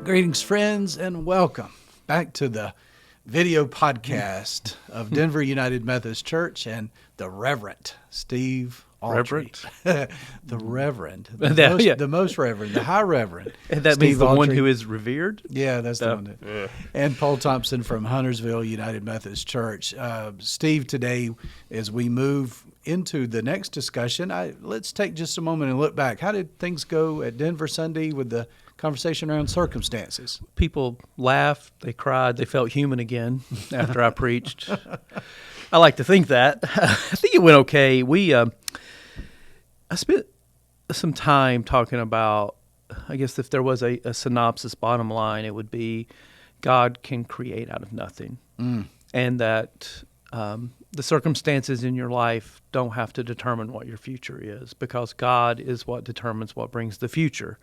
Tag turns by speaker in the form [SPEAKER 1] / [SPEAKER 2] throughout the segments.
[SPEAKER 1] Greetings, friends, and welcome back to the video podcast of Denver United Methodist Church and the Reverend Steve Autrey. The Reverend. The most Reverend, the High Reverend.
[SPEAKER 2] And that
[SPEAKER 1] Steve
[SPEAKER 2] means the
[SPEAKER 1] Autrey.
[SPEAKER 2] one who is revered?
[SPEAKER 1] Yeah, that's the one. And Paul Thompson from Huntersville United Methodist Church. Steve, today, as we move into the next discussion, let's take just a moment and look back. How did things go at Denver Sunday with the conversation around circumstances?
[SPEAKER 2] People laughed, they cried, they felt human again after I preached. I like to think that. I think it went okay. I spent some time talking about, I guess if there was a synopsis bottom line, it would be God can create out of nothing. And that the circumstances in your life don't have to determine what your future is, because God is what determines what brings the future.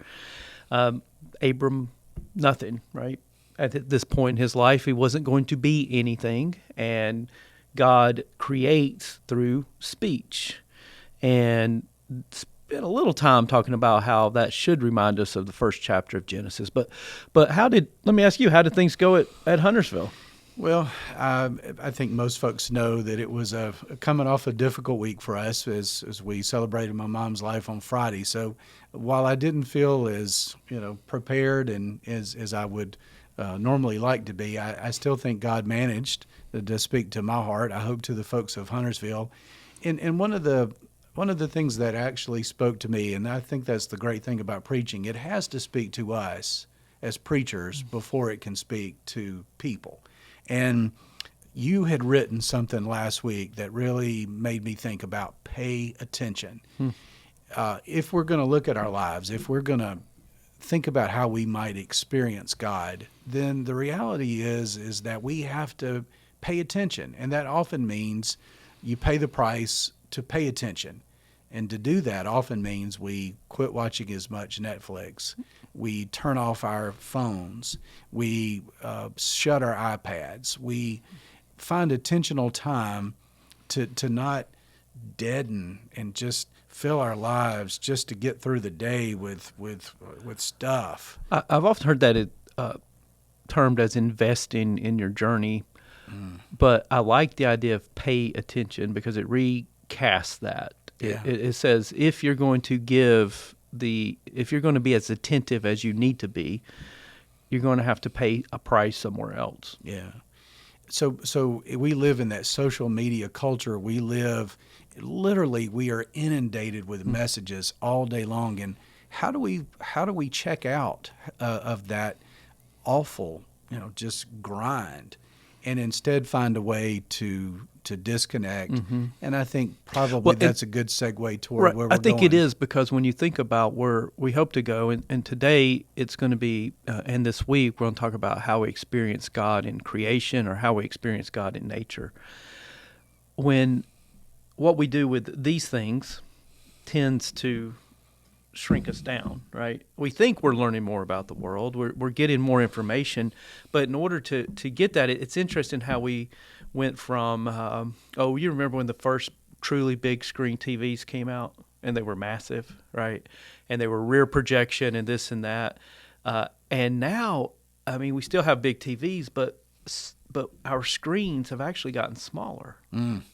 [SPEAKER 2] Abram, nothing, right? At this point in his life, he wasn't going to be anything, and God creates through speech. And spent a little time talking about how that should remind us of the first chapter of Genesis. But let me ask you, how did things go at Huntersville?
[SPEAKER 1] Well, I think most folks know that it was coming off a difficult week for us as we celebrated my mom's life on Friday. So while I didn't feel as prepared and as I would normally like to be, I still think God managed to speak to my heart. I hope to the folks of Huntersville. And one of the things that actually spoke to me, and I think that's the great thing about preaching, it has to speak to us as preachers before it can speak to people. And you had written something last week that really made me think about pay attention. If we're going to look at our lives, if we're going to think about how we might experience God, then the reality is that we have to pay attention. And that often means you pay the price to pay attention. And to do that often means we quit watching as much Netflix. We turn off our phones. We shut our iPads. We find intentional time to not deaden and just fill our lives just to get through the day with stuff.
[SPEAKER 2] I've often heard that termed as investing in your journey, but I like the idea of pay attention because it recasts that.
[SPEAKER 1] Yeah.
[SPEAKER 2] It says if you're going to if you're going to be as attentive as you need to be, you're going to have to pay a price somewhere else.
[SPEAKER 1] Yeah. So we live in that social media culture. We are inundated with messages all day long. And how do we check out of that awful, just grind, and instead find a way to disconnect? And I think probably that's a good segue toward where we're going.
[SPEAKER 2] I think it is, because when you think about where we hope to go, and today it's going to be, and this week we're going to talk about how we experience God in creation or how we experience God in nature. When what we do with these things tends to shrink us down, right? We think we're learning more about the world. We're getting more information. But in order to get that, it's interesting how we went from, you remember when the first truly big screen TVs came out, and they were massive, right? And they were rear projection and this and that. And now, we still have big TVs, but our screens have actually gotten smaller,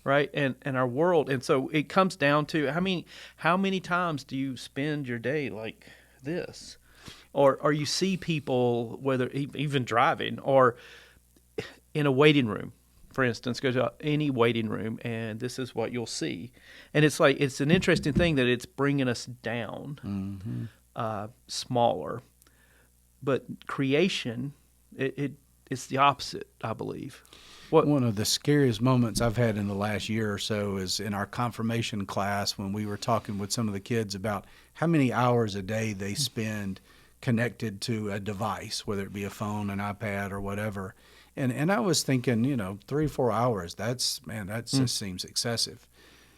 [SPEAKER 2] right? And our world, and so it comes down to how many times do you spend your day like this, or you see people, whether even driving or in a waiting room, for instance, go to any waiting room, and this is what you'll see, and it's an interesting thing that it's bringing us down, smaller, but creation, it's the opposite, I believe.
[SPEAKER 1] One of the scariest moments I've had in the last year or so is in our confirmation class when we were talking with some of the kids about how many hours a day they spend connected to a device, whether it be a phone, an iPad, or whatever. And I was thinking, 3 or 4 hours, that just seems excessive.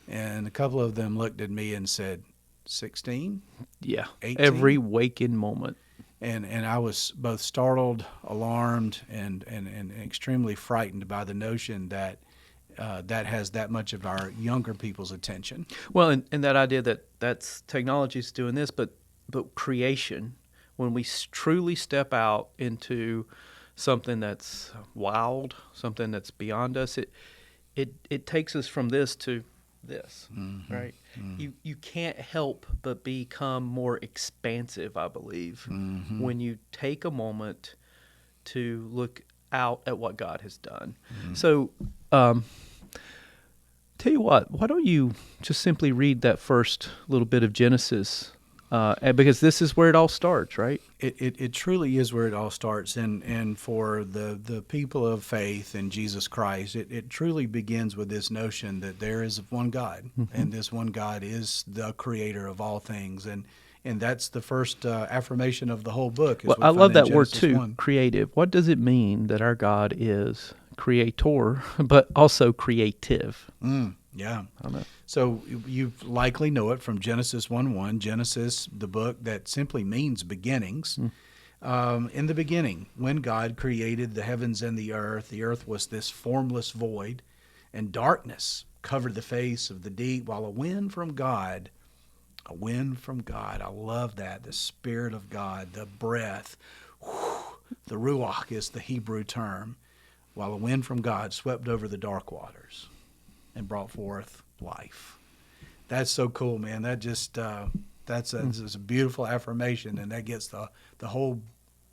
[SPEAKER 1] And a couple of them looked at me and said, 16?
[SPEAKER 2] Yeah,
[SPEAKER 1] 18?
[SPEAKER 2] Every waking moment.
[SPEAKER 1] And I was both startled, alarmed, and extremely frightened by the notion that that has that much of our younger people's attention.
[SPEAKER 2] Well, and that idea that's technology's doing this, but creation, when we truly step out into something that's wild, something that's beyond us, it takes us from this to this, right? You can't help but become more expansive, I believe, when you take a moment to look out at what God has done. So, tell you what, why don't you just simply read that first little bit of Genesis, because this is where it all starts, right?
[SPEAKER 1] It truly is where it all starts, and for the people of faith in Jesus Christ, it truly begins with this notion that there is one God, and this one God is the creator of all things, and that's the first affirmation of the whole book.
[SPEAKER 2] Well, I love that word too, creative. What does it mean that our God is creator, but also creative?
[SPEAKER 1] Yeah.
[SPEAKER 2] I know.
[SPEAKER 1] So you likely know it from Genesis 1:1. Genesis, the book that simply means beginnings. In the beginning, when God created the heavens and the earth was this formless void, and darkness covered the face of the deep, while a wind from God, I love that, the Spirit of God, the breath, the ruach is the Hebrew term, while a wind from God swept over the dark waters and brought forth life. That's so cool, man. That just that's a beautiful affirmation, and that gets the whole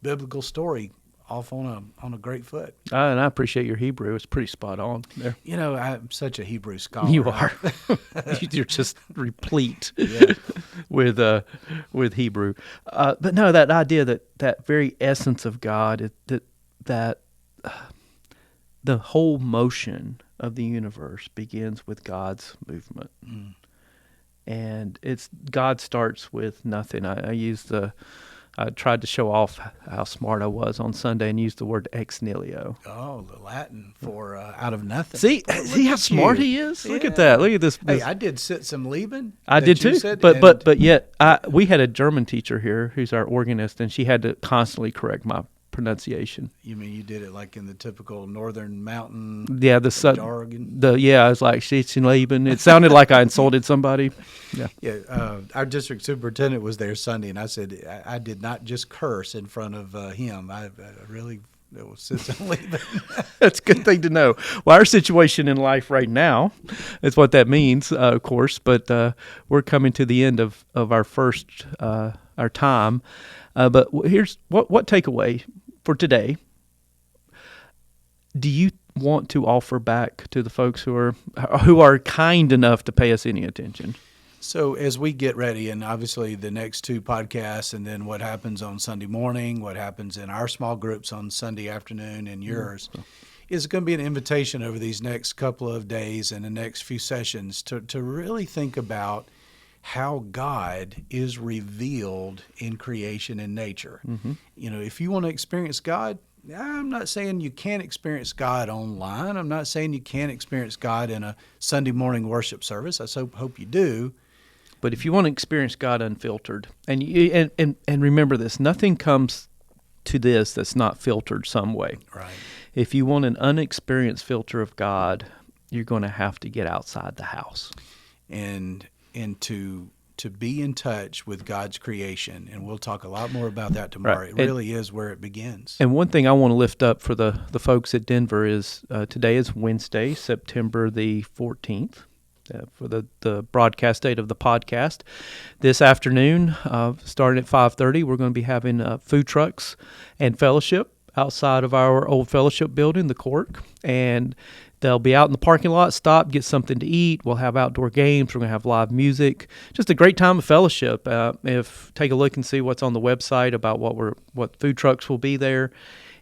[SPEAKER 1] biblical story off on a great foot.
[SPEAKER 2] And I appreciate your Hebrew. It's pretty spot on there.
[SPEAKER 1] You know, I'm such a Hebrew scholar.
[SPEAKER 2] You are. You're just replete with Hebrew. But no, that idea that very essence of God, that the whole motion of the universe begins with God's movement. And God starts with nothing. I tried to show off how smart I was on Sunday and used the word ex nihilo.
[SPEAKER 1] Oh, the Latin for out of nothing.
[SPEAKER 2] See how smart he is? Yeah. Look at that. Look at this.
[SPEAKER 1] Hey, I did sit some Lieben.
[SPEAKER 2] I did too. But yet we had a German teacher here who's our organist, and she had to constantly correct my pronunciation.
[SPEAKER 1] You mean you did it like in the typical northern mountain?
[SPEAKER 2] Yeah,
[SPEAKER 1] jargon.
[SPEAKER 2] I was like Leben. It sounded like I insulted somebody.
[SPEAKER 1] Yeah. Our district superintendent was there Sunday, and I said I did not just curse in front of him. I really was Leben.
[SPEAKER 2] That's a good thing to know. Well, our situation in life right now is what that means, of course. But we're coming to the end of our first our time. But here's what takeaway for today. Do you want to offer back to the folks who are kind enough to pay us any attention?
[SPEAKER 1] So as we get ready, and obviously the next two podcasts, and then what happens on Sunday morning, what happens in our small groups on Sunday afternoon, and yours, is going to be an invitation over these next couple of days and the next few sessions to really think about how God is revealed in creation and nature. You know, if you want to experience God, I'm not saying you can't experience God online. I'm not saying you can't experience God in a Sunday morning worship service. I hope you do.
[SPEAKER 2] But if you want to experience God unfiltered, and remember this, nothing comes to this that's not filtered some way.
[SPEAKER 1] Right.
[SPEAKER 2] If you want an unexperienced filter of God, you're going to have to get outside the house.
[SPEAKER 1] And to be in touch with God's creation, and we'll talk a lot more about that tomorrow. Right. It really is where it begins.
[SPEAKER 2] And one thing I want to lift up for the folks at Denver is today is Wednesday, September the 14th, for the broadcast date of the podcast. This afternoon, starting at 5:30, we're going to be having food trucks and fellowship outside of our old fellowship building, the Cork, and they'll be out in the parking lot, stop, get something to eat. We'll have outdoor games. We're going to have live music. Just a great time of fellowship. Take a look and see what's on the website about what food trucks will be there.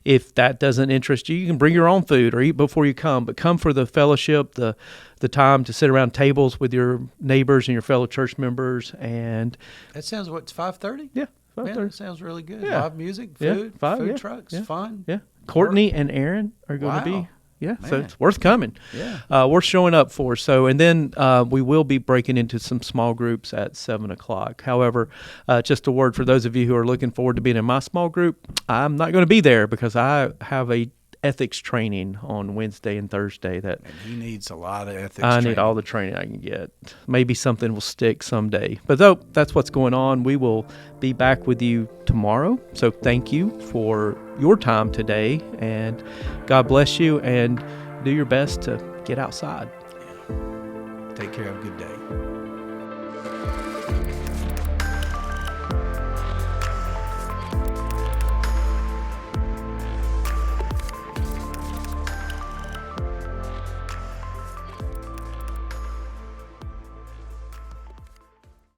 [SPEAKER 2] If that doesn't interest you, you can bring your own food or eat before you come. But come for the fellowship, the time to sit around tables with your neighbors and your fellow church members. And
[SPEAKER 1] that sounds, it's 5:30?
[SPEAKER 2] Yeah, 5:30.
[SPEAKER 1] Yeah, that sounds really good.
[SPEAKER 2] Yeah.
[SPEAKER 1] Live music, food, food trucks, fun.
[SPEAKER 2] Yeah, Courtney and Aaron are going to be. Yeah,
[SPEAKER 1] man.
[SPEAKER 2] So it's worth coming.
[SPEAKER 1] Yeah,
[SPEAKER 2] worth showing up for. So, and then we will be breaking into some small groups at 7:00. However, just a word for those of you who are looking forward to being in my small group, I'm not going to be there because I have a ethics training on Wednesday and Thursday. That
[SPEAKER 1] And he needs a lot of ethics
[SPEAKER 2] I need
[SPEAKER 1] training.
[SPEAKER 2] all the training I can get. Maybe something will stick someday. But though that's what's going on, we will be back with you tomorrow. So thank you for your time today, and God bless you, and do your best to get outside.
[SPEAKER 1] Take care. Have a good day.